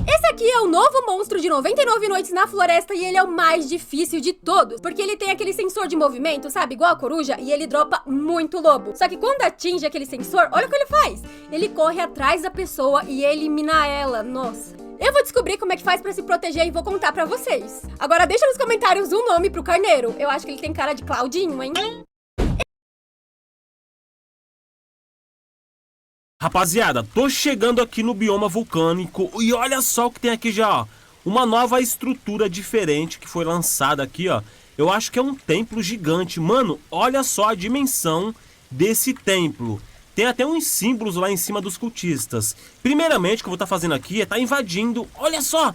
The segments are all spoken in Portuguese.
Esse aqui é o novo monstro de 99 noites na floresta e ele é o mais difícil de todos, porque ele tem aquele sensor de movimento, sabe, igual a coruja, e ele dropa muito lobo. Só que quando atinge aquele sensor, olha o que ele faz. Ele corre atrás da pessoa e elimina ela, nossa. Eu vou descobrir como é que faz pra se proteger e vou contar pra vocês. Agora deixa nos comentários um nome pro carneiro. Eu acho que ele tem cara de Claudinho, hein? Rapaziada, tô chegando aqui no bioma vulcânico e olha só o que tem aqui já, ó. Uma nova estrutura diferente que foi lançada aqui, ó. Eu acho que é um templo gigante. Mano, olha só a dimensão desse templo. Tem até uns símbolos lá em cima dos cultistas. Primeiramente, o que eu vou estar fazendo aqui é estar invadindo. Olha só,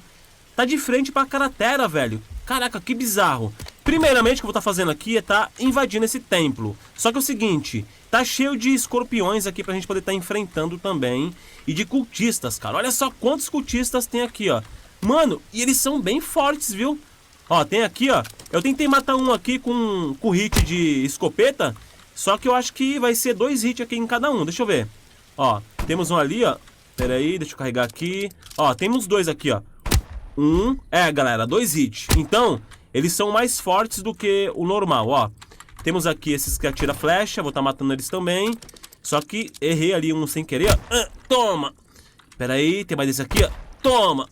tá de frente pra cratera, velho. Caraca, que bizarro. Primeiramente, o que eu vou estar fazendo aqui é estar invadindo esse templo. Só que é o seguinte, tá cheio de escorpiões aqui pra gente poder estar enfrentando também. E de cultistas, cara. Olha só quantos cultistas tem aqui, ó. Mano, e eles são bem fortes, viu? Ó, tem aqui, ó. Eu tentei matar um aqui com hit de escopeta. Só que eu acho que vai ser 2 hits aqui em cada um. Deixa eu ver. Ó, temos um ali, ó. Pera aí, deixa eu carregar aqui. Ó, temos 2 aqui, ó. Galera, 2 hits. Então, eles são mais fortes do que o normal, ó. Temos aqui esses que atiram flecha. Vou estar matando eles também. Só que errei ali um sem querer, ó. Toma. Pera aí, tem mais esse aqui, ó. Toma.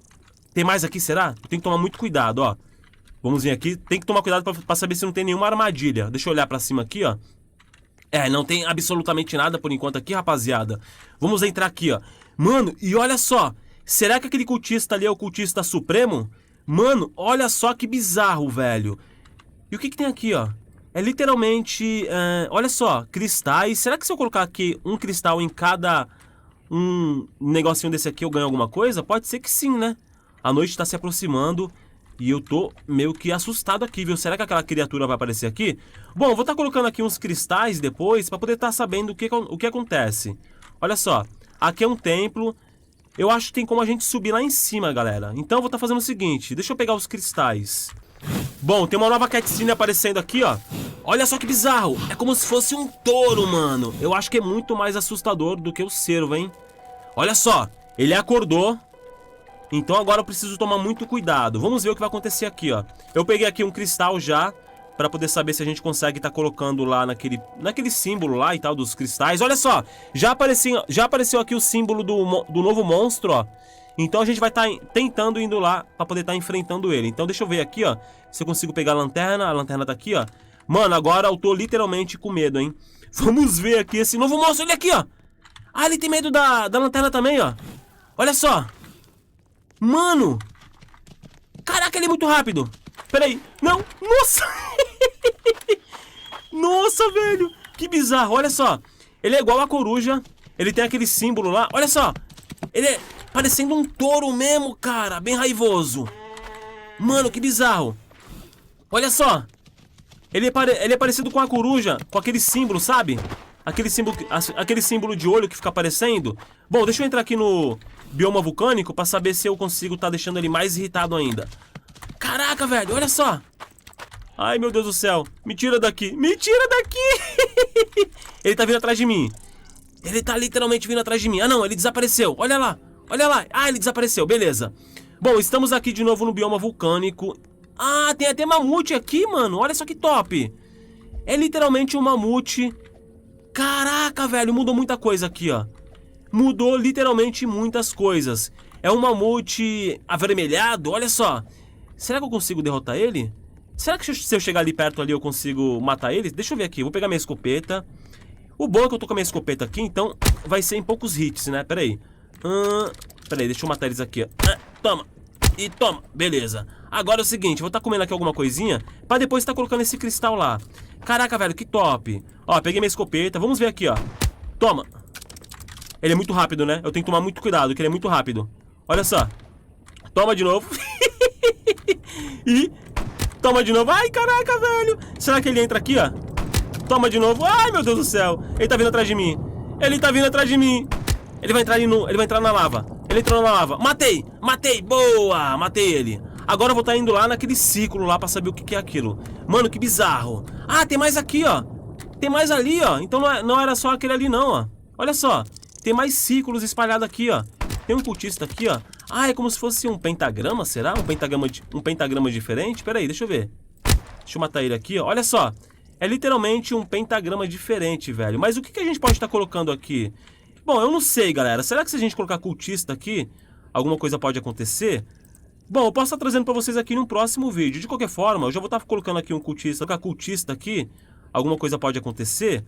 Tem mais aqui, será? Tem que tomar muito cuidado, ó. Vamos vir aqui. Tem que tomar cuidado pra saber se não tem nenhuma armadilha. Deixa eu olhar pra cima aqui, ó. Não tem absolutamente nada por enquanto aqui, rapaziada. Vamos entrar aqui, ó. Mano, e olha só. Será que aquele cultista ali é o cultista supremo? Mano, olha só que bizarro, velho. E o que que tem aqui, ó? É literalmente... olha só, cristais. Será que se eu colocar aqui um cristal em cada... um negocinho desse aqui eu ganho alguma coisa? Pode ser que sim, né? A noite tá se aproximando e eu tô meio que assustado aqui, viu? Será que aquela criatura vai aparecer aqui? Bom, eu vou estar colocando aqui uns cristais depois pra poder estar sabendo o que acontece. Olha só, aqui é um templo. Eu acho que tem como a gente subir lá em cima, galera. Então eu vou estar fazendo o seguinte, deixa eu pegar os cristais. Bom, tem uma nova cutscene aparecendo aqui, ó. Olha só que bizarro, é como se fosse um touro, mano. Eu acho que é muito mais assustador do que o cervo, hein? Olha só, ele acordou. Então agora eu preciso tomar muito cuidado. Vamos ver o que vai acontecer aqui, ó. Eu peguei aqui um cristal já. pra poder saber se a gente consegue tá colocando lá naquele símbolo lá e tal dos cristais. Olha só, já apareceu aqui o símbolo do novo monstro, ó. Então a gente vai estar tentando indo lá pra poder estar enfrentando ele. Então deixa eu ver aqui, ó, se eu consigo pegar a lanterna tá aqui, ó. Mano, agora eu tô literalmente com medo, hein. Vamos ver aqui esse novo monstro, ele aqui, ó. Ah, ele tem medo da lanterna também, ó. Olha só. Mano. Caraca, ele é muito rápido. Pera aí. Não. Nossa. Nossa, velho. Que bizarro. Olha só. Ele é igual a coruja. Ele tem aquele símbolo lá. Olha só. Ele é parecendo um touro mesmo, cara. Bem raivoso. Mano, que bizarro. Olha só. Ele é parecido com a coruja. Com aquele símbolo, sabe? Aquele símbolo de olho que fica aparecendo. Bom, deixa eu entrar aqui no bioma vulcânico pra saber se eu consigo tá deixando ele mais irritado ainda. Caraca, velho, olha só. Ai, meu Deus do céu. Me tira daqui. Me tira daqui. Ele tá vindo atrás de mim. Ele tá literalmente vindo atrás de mim. Ah, não, ele desapareceu. Olha lá. Olha lá. Ah, ele desapareceu. Beleza. Bom, estamos aqui de novo no bioma vulcânico. Ah, tem até mamute aqui, mano. Olha só que top. É literalmente um mamute. Caraca, velho, mudou muita coisa aqui, ó. Mudou literalmente muitas coisas. É um mamute avermelhado, olha só. Será que eu consigo derrotar ele? Será que se eu chegar ali perto ali eu consigo matar ele? Deixa eu ver aqui, vou pegar minha escopeta. O bom é que eu tô com a minha escopeta aqui, então vai ser em poucos hits, né? Pera aí. Pera aí, deixa eu matar eles aqui, ó. Toma. E toma, beleza. Agora é o seguinte, vou estar comendo aqui alguma coisinha pra depois estar colocando esse cristal lá. Caraca, velho, que top. Ó, peguei minha escopeta, vamos ver aqui, ó. Toma. Ele é muito rápido, né? Eu tenho que tomar muito cuidado, que ele é muito rápido. Olha só. Toma de novo. E toma de novo. Ai, caraca, velho. Será que ele entra aqui, ó? Toma de novo. Ai, meu Deus do céu. Ele tá vindo atrás de mim. Ele tá vindo atrás de mim. Ele vai entrar na lava. Ele entrou na lava. Matei. Matei. Boa. Matei ele. Agora eu vou estar indo lá naquele círculo lá pra saber o que é aquilo. Mano, que bizarro. Ah, tem mais aqui, ó. Tem mais ali, ó. Então não era só aquele ali, não, ó. Olha só. Tem mais círculos espalhados aqui, ó. Tem um cultista aqui, ó. Ah, é como se fosse um pentagrama, será? Um pentagrama diferente? Pera aí, deixa eu ver. Deixa eu matar ele aqui, ó. Olha só. É literalmente um pentagrama diferente, velho. Mas o que a gente pode estar colocando aqui? Bom, eu não sei, galera. Será que se a gente colocar cultista aqui, alguma coisa pode acontecer? Bom, eu posso estar trazendo pra vocês aqui num próximo vídeo. De qualquer forma, eu já vou estar colocando aqui um cultista. Colocar cultista aqui, alguma coisa pode acontecer?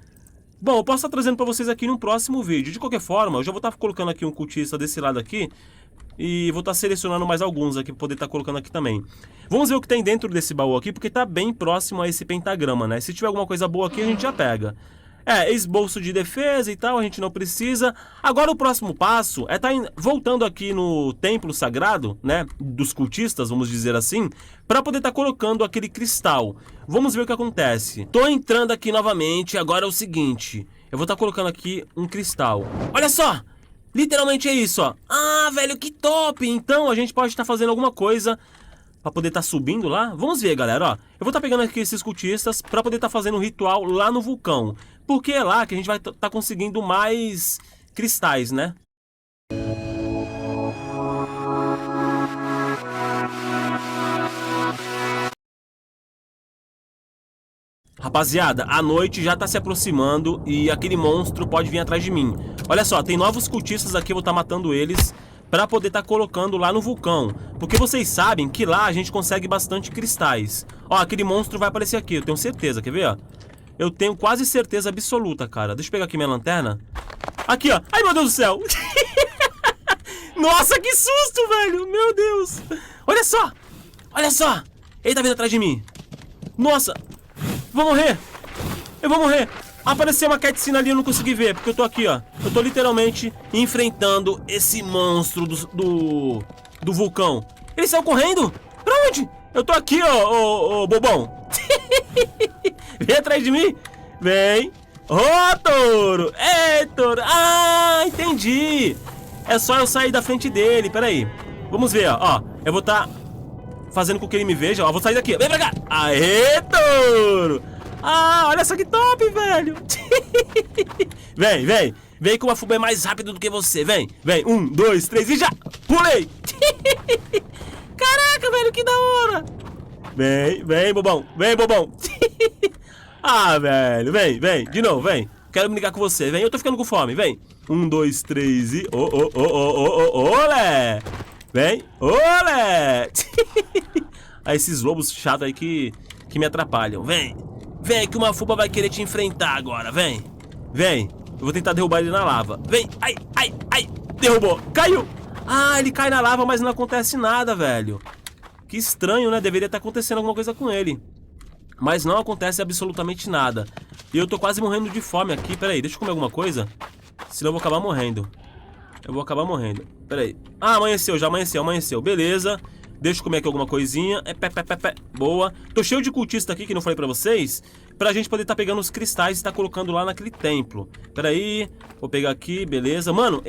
Bom, eu posso estar trazendo pra vocês aqui num próximo vídeo. De qualquer forma, eu já vou estar colocando aqui um cultista desse lado aqui. E vou estar selecionando mais alguns aqui pra poder estar colocando aqui também. Vamos ver o que tem dentro desse baú aqui, porque tá bem próximo a esse pentagrama, né? Se tiver alguma coisa boa aqui, a gente já pega. Esboço de defesa e tal, a gente não precisa. Agora o próximo passo é voltando aqui no templo sagrado, né, dos cultistas, vamos dizer assim, para poder estar colocando aquele cristal. Vamos ver o que acontece. Tô entrando aqui novamente, agora é o seguinte, eu vou estar colocando aqui um cristal. Olha só, literalmente é isso, ó. Ah, velho, que top! Então a gente pode estar fazendo alguma coisa pra poder estar subindo lá. Vamos ver, galera, ó. Eu vou estar pegando aqui esses cultistas pra poder estar fazendo um ritual lá no vulcão. Porque é lá que a gente vai estar conseguindo mais cristais, né? Rapaziada, a noite já tá se aproximando e aquele monstro pode vir atrás de mim. Olha só, tem novos cultistas aqui, eu vou estar matando eles pra poder estar colocando lá no vulcão. Porque vocês sabem que lá a gente consegue bastante cristais. Ó, aquele monstro vai aparecer aqui, eu tenho certeza, quer ver, ó? Eu tenho quase certeza absoluta, cara. Deixa eu pegar aqui minha lanterna. Aqui, ó. Ai, meu Deus do céu. Nossa, que susto, velho. Meu Deus. Olha só. Olha só. Ele tá vindo atrás de mim. Nossa. Vou morrer. Eu vou morrer. Apareceu uma cutscene ali, eu não consegui ver, porque eu tô aqui, ó. Eu tô literalmente enfrentando esse monstro do vulcão. Ele saiu correndo? Pra onde? Eu tô aqui, ó, bobão. Vem atrás de mim. Vem. Ô, touro. Ei, touro. Ah, entendi. É só eu sair da frente dele. Pera aí. Vamos ver, ó. Eu vou estar fazendo com que ele me veja. Ó, vou sair daqui. Vem pra cá. Aê, touro. Ah, olha só que top, velho. Vem, vem. Vem que o Afuba é mais rápido do que você. Vem, vem. 1, 2, 3 e já. Pulei. Caraca, velho, que da hora. Vem, vem, bobão. Vem, bobão. Ah, velho, vem, vem, de novo, vem. Quero brigar com você, vem, eu tô ficando com fome, vem. 1, 2, 3 e... Olé! Vem, olé! Aí esses lobos chatos aí que me atrapalham, vem. Vem que uma fuba vai querer te enfrentar agora, vem. Vem, eu vou tentar derrubar ele na lava. Vem, ai, ai, ai, derrubou, caiu. Ah, ele cai na lava, mas não acontece nada, velho. Que estranho, né? Deveria estar acontecendo alguma coisa com ele. Mas não acontece absolutamente nada. E eu tô quase morrendo de fome aqui. Pera aí, deixa eu comer alguma coisa. Senão eu vou acabar morrendo. Eu vou acabar morrendo. Pera aí. Ah, amanheceu, já amanheceu, amanheceu. Beleza. Deixa eu comer aqui alguma coisinha. Boa. Tô cheio de cultista aqui, que não falei pra vocês. Pra gente poder tá pegando os cristais e tá colocando lá naquele templo. Pera aí. Vou pegar aqui, beleza. Mano,